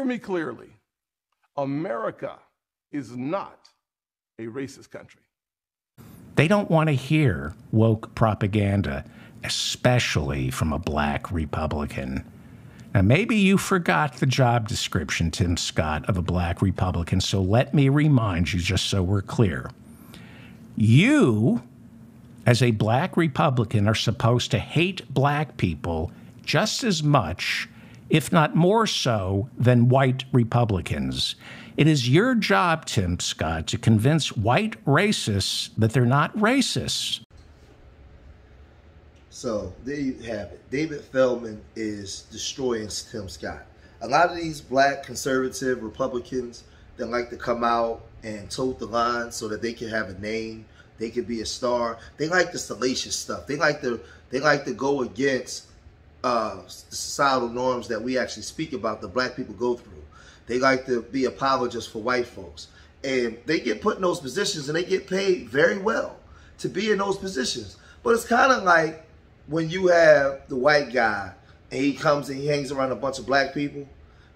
Hear me clearly. America is not a racist country. They don't want to hear woke propaganda, especially from a black Republican. Now, maybe you forgot the job description, Tim Scott, of a black Republican, so let me remind you just so we're clear. You, as a black Republican, are supposed to hate black people just as much, if not more so, than white Republicans. It is your job, Tim Scott, to convince white racists that they're not racists. So there you have it. David Feldman is destroying Tim Scott. A lot of these black conservative Republicans that like to come out and tote the line so that they can have a name, they can be a star. They like the salacious stuff. They like to go against the societal norms that we actually speak about, that black people go through. They like to be apologists for white folks. And they get put in those positions and they get paid very well to be in those positions. But it's kind of like when you have the white guy and he comes and he hangs around a bunch of black people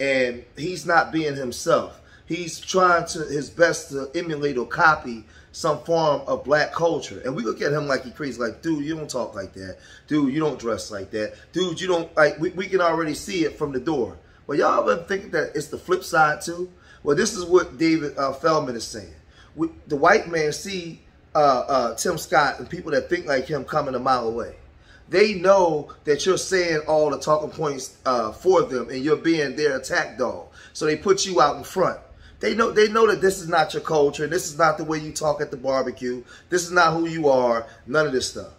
and he's not being himself. He's trying his best to emulate or copy some form of black culture. And we look at him like he's crazy, like, dude, you don't talk like that. Dude, you don't dress like that. Dude, you don't, like, we can already see it from the door. Well, y'all ever think that it's the flip side too? Well, this is what David Feldman is saying. The white man see Tim Scott and people that think like him coming a mile away. They know that you're saying all the talking points for them and you're being their attack dog. So they put you out in front. They know that this is not your culture. This is not the way you talk at the barbecue. This is not who you are. None of this stuff.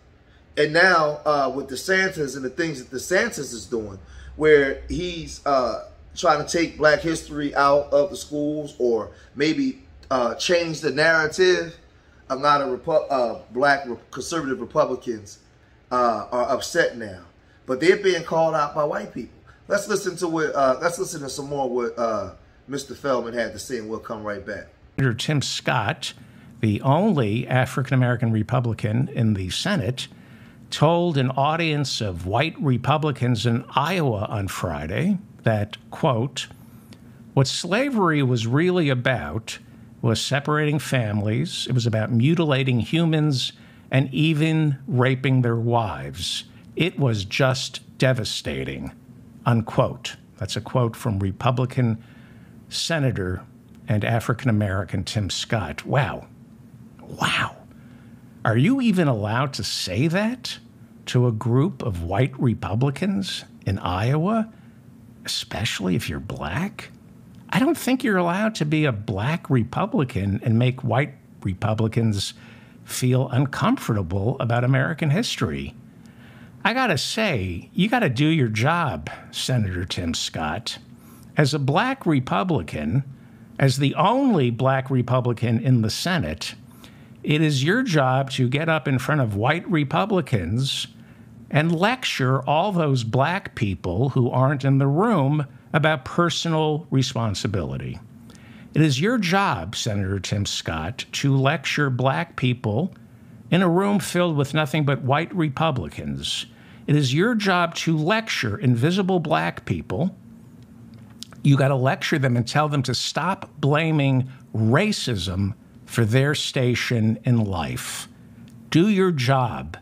And now with DeSantis and the things that DeSantis is doing, where he's trying to take black history out of the schools or maybe change the narrative, a lot of black conservative Republicans are upset now. But they're being called out by white people. Let's listen to some more what Mr. Feldman had to say, and we'll come right back. Senator Tim Scott, the only African-American Republican in the Senate, told an audience of white Republicans in Iowa on Friday that, quote, what slavery was really about was separating families. It was about mutilating humans and even raping their wives. It was just devastating, unquote. That's a quote from Republican Senator and African-American Tim Scott. Wow. Wow. Are you even allowed to say that to a group of white Republicans in Iowa, especially if you're black? I don't think you're allowed to be a black Republican and make white Republicans feel uncomfortable about American history. I gotta say, you gotta do your job, Senator Tim Scott. As a black Republican, as the only black Republican in the Senate, it is your job to get up in front of white Republicans and lecture all those black people who aren't in the room about personal responsibility. It is your job, Senator Tim Scott, to lecture black people in a room filled with nothing but white Republicans. It is your job to lecture invisible black people. You got to lecture them and tell them to stop blaming racism for their station in life. Do your job,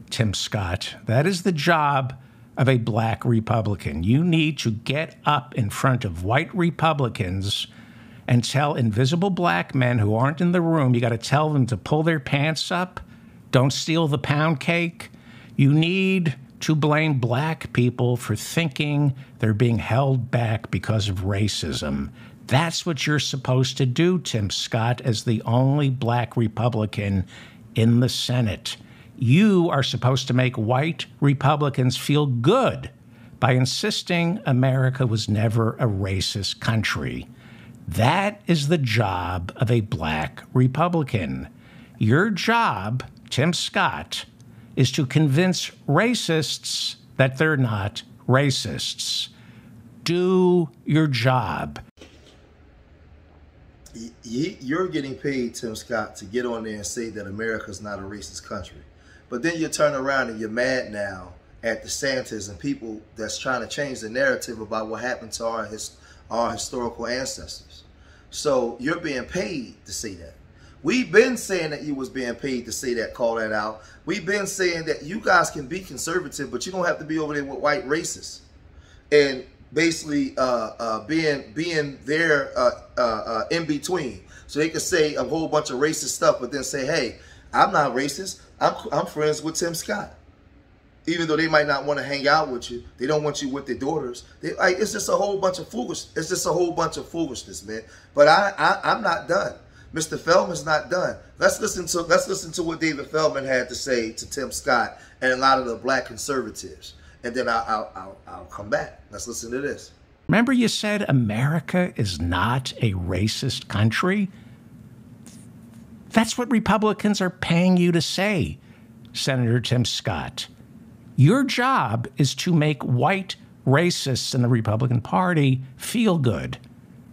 Tim Scott. That is the job of a black Republican. You need to get up in front of white Republicans and tell invisible black men who aren't in the room, you got to tell them to pull their pants up, don't steal the pound cake. You need to blame black people for thinking they're being held back because of racism. That's what you're supposed to do, Tim Scott, as the only black Republican in the Senate. You are supposed to make white Republicans feel good by insisting America was never a racist country. That is the job of a black Republican. Your job, Tim Scott, is to convince racists that they're not racists. Do your job. You're getting paid, Tim Scott, to get on there and say that America's not a racist country. But then you turn around and you're mad now at DeSantis and people that's trying to change the narrative about what happened to our historical ancestors. So you're being paid to say that. We've been saying that you was being paid to say that, call that out. We've been saying that you guys can be conservative, but you don't have to be over there with white racists. And basically being there in between. So they can say a whole bunch of racist stuff, but then say, hey, I'm not racist. I'm friends with Tim Scott. Even though they might not want to hang out with you, they don't want you with their daughters. It's just a whole bunch of foolish. It's just a whole bunch of foolishness, man. But I'm not done. Mr. Feldman's not done. Let's listen to what David Feldman had to say to Tim Scott and a lot of the black conservatives, and then I'll come back. Let's listen to this. Remember you said America is not a racist country? That's what Republicans are paying you to say, Senator Tim Scott. Your job is to make white racists in the Republican Party feel good.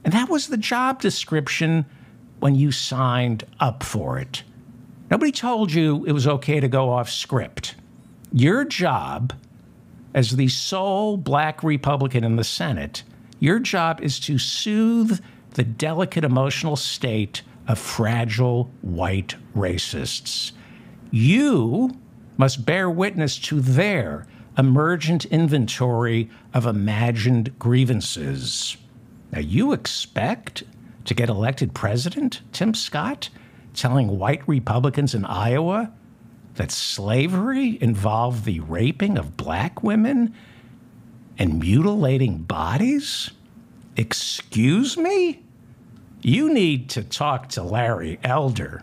And that was the job description when you signed up for it. Nobody told you it was okay to go off script. Your job as the sole black Republican in the Senate, your job is to soothe the delicate emotional state of fragile white racists. You must bear witness to their emergent inventory of imagined grievances. Now, you expect to get elected president, Tim Scott, telling white Republicans in Iowa that slavery involved the raping of black women and mutilating bodies? Excuse me? You need to talk to Larry Elder.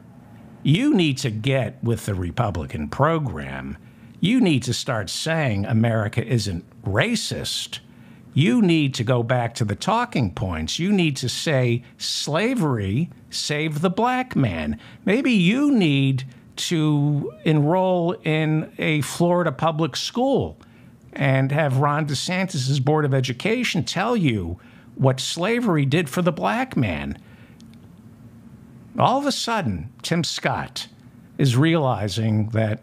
You need to get with the Republican program. You need to start saying America isn't racist. You need to go back to the talking points. You need to say slavery saved the black man. Maybe you need to enroll in a Florida public school and have Ron DeSantis' Board of Education tell you what slavery did for the black man. All of a sudden, Tim Scott is realizing that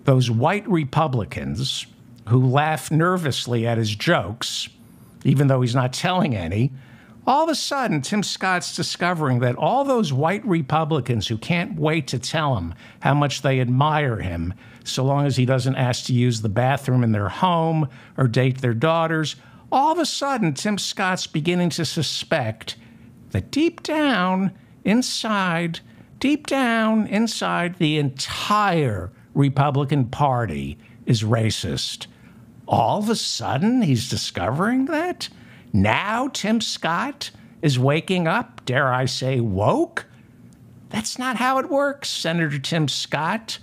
those white Republicans who laugh nervously at his jokes, even though he's not telling any, all of a sudden, Tim Scott's discovering that all those white Republicans who can't wait to tell him how much they admire him, so long as he doesn't ask to use the bathroom in their home or date their daughters, all of a sudden, Tim Scott's beginning to suspect that deep down inside the entire Republican Party is racist. All of a sudden, he's discovering that? Now Tim Scott is waking up, dare I say, woke? That's not how it works, Senator Tim Scott,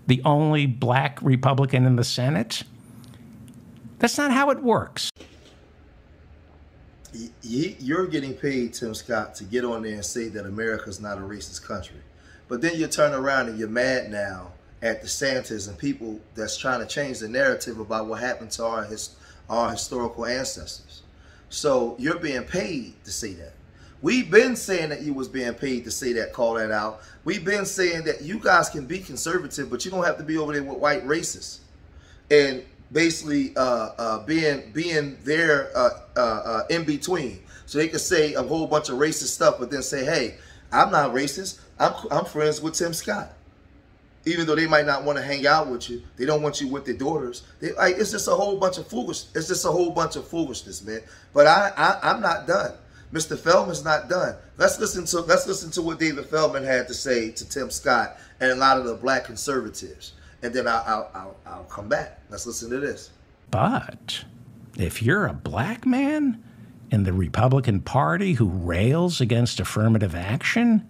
the only black Republican in the Senate. That's not how it works. You're getting paid, Tim Scott, to get on there and say that America's not a racist country. But then you turn around and you're mad now at DeSantis and people that's trying to change the narrative about what happened to our historical ancestors. So you're being paid to say that. We've been saying that you was being paid to say that, call that out. We've been saying that you guys can be conservative, but you don't have to be over there with white racists. And basically being there in between. So they can say a whole bunch of racist stuff, but then say, hey, I'm not racist. I'm friends with Tim Scott. Even though they might not want to hang out with you, they don't want you with their daughters. It's just a whole bunch of foolish. It's just a whole bunch of foolishness, man. But I'm not done. Mr. Feldman's not done. Let's listen to what David Feldman had to say to Tim Scott and a lot of the black conservatives, and then I'll come back. Let's listen to this. But if you're a black man in the Republican Party who rails against affirmative action,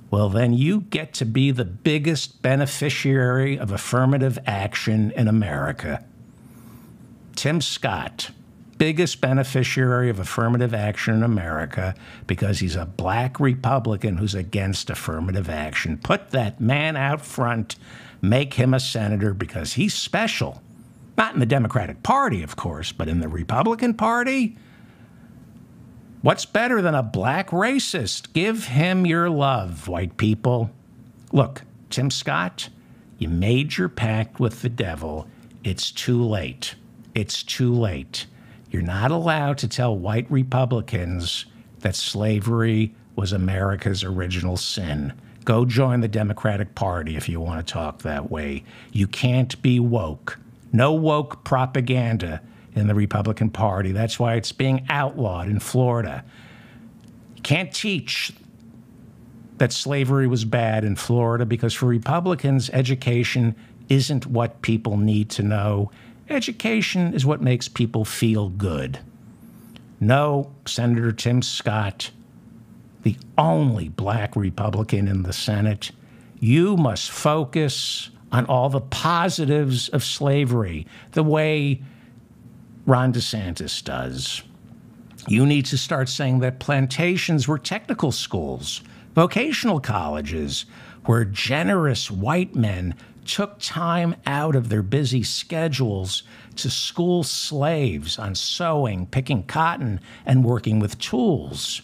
well, then you get to be the biggest beneficiary of affirmative action in America. Tim Scott, biggest beneficiary of affirmative action in America because he's a black Republican who's against affirmative action. Put that man out front, make him a senator because he's special. Not in the Democratic Party, of course, but in the Republican Party. What's better than a black racist? Give him your love, white people. Look, Tim Scott, you made your pact with the devil. It's too late. It's too late. You're not allowed to tell white Republicans that slavery was America's original sin. Go join the Democratic Party if you want to talk that way. You can't be woke. No woke propaganda in the Republican Party. That's why it's being outlawed in Florida. You can't teach that slavery was bad in Florida because for Republicans, education isn't what people need to know. Education is what makes people feel good. No, Senator Tim Scott, the only black Republican in the Senate, you must focus on all the positives of slavery, the way Ron DeSantis does. You need to start saying that plantations were technical schools, vocational colleges, where generous white men took time out of their busy schedules to school slaves on sewing, picking cotton, and working with tools.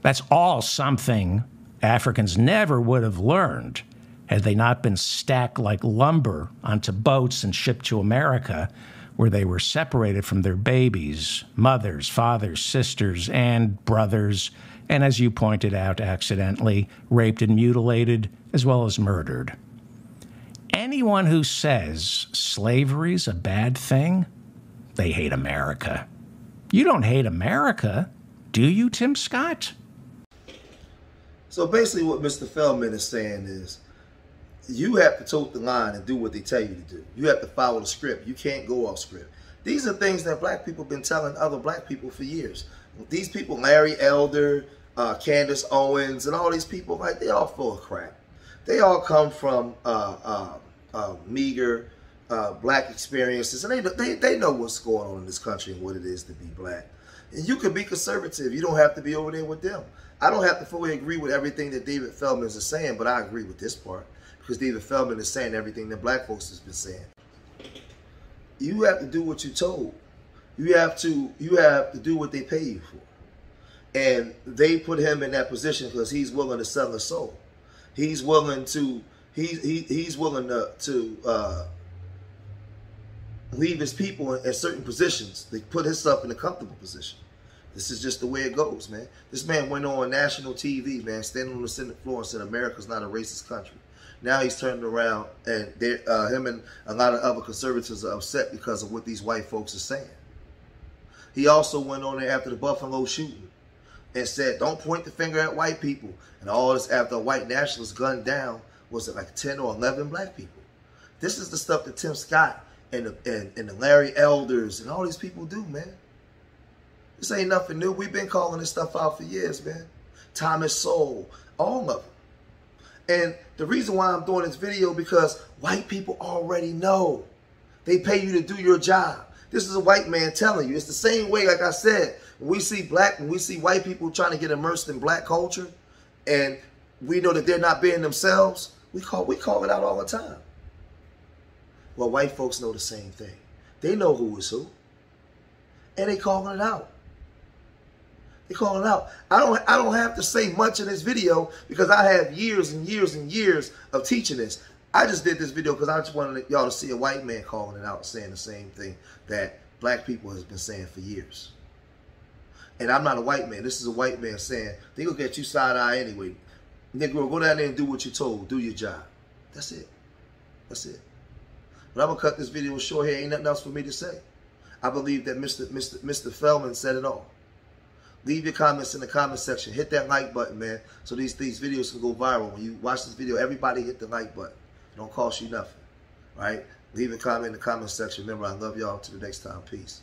That's all something Africans never would have learned had they not been stacked like lumber onto boats and shipped to America, where they were separated from their babies, mothers, fathers, sisters, and brothers, and as you pointed out, accidentally raped and mutilated, as well as murdered. Anyone who says slavery's a bad thing, they hate America. You don't hate America, do you, Tim Scott? So basically what Mr. Feldman is saying is, you have to tote the line and do what they tell you to do. You have to follow the script. You can't go off script. These are things that black people have been telling other black people for years. These people, Larry Elder, Candace Owens, and all these people, like, they all full of crap. They all come from meager black experiences, and they know what's going on in this country and what it is to be black. And you can be conservative. You don't have to be over there with them. I don't have to fully agree with everything that David Feldman is saying, but I agree with this part, because David Feldman is saying everything that black folks has been saying. You have to do what you're told. You have to do what they pay you for. And they put him in that position because he's willing to sell his soul. He's willing to leave his people in certain positions. They put himself in a comfortable position. This is just the way it goes, man. This man went on national TV, man, standing on the Senate floor and said America's not a racist country. Now he's turning around, and him and a lot of other conservatives are upset because of what these white folks are saying. He also went on there after the Buffalo shooting and said, don't point the finger at white people. And all this after a white nationalist gunned down, was it like 10 or 11 black people? This is the stuff that Tim Scott and the Larry Elders and all these people do, man. This ain't nothing new. We've been calling this stuff out for years, man. Thomas Sowell, all of them. And the reason why I'm doing this video, because white people already know. They pay you to do your job. This is a white man telling you. It's the same way, like I said, when we see white people trying to get immersed in black culture, and we know that they're not being themselves, we call it out all the time. Well, white folks know the same thing. They know who is who. And they calling it out. They calling it out. I don't have to say much in this video because I have years and years and years of teaching this. I just did this video because I just wanted y'all to see a white man calling it out, saying the same thing that black people has been saying for years. And I'm not a white man. This is a white man saying, they gonna get you side-eye anyway. Negro, go down there and do what you're told. Do your job. That's it. That's it. But I'm gonna cut this video short here. Ain't nothing else for me to say. I believe that Mr. Feldman said it all. Leave your comments in the comment section. Hit that like button, man, so these videos can go viral. When you watch this video, everybody hit the like button. It don't cost you nothing, right? Leave a comment in the comment section. Remember, I love y'all. Till the next time. Peace.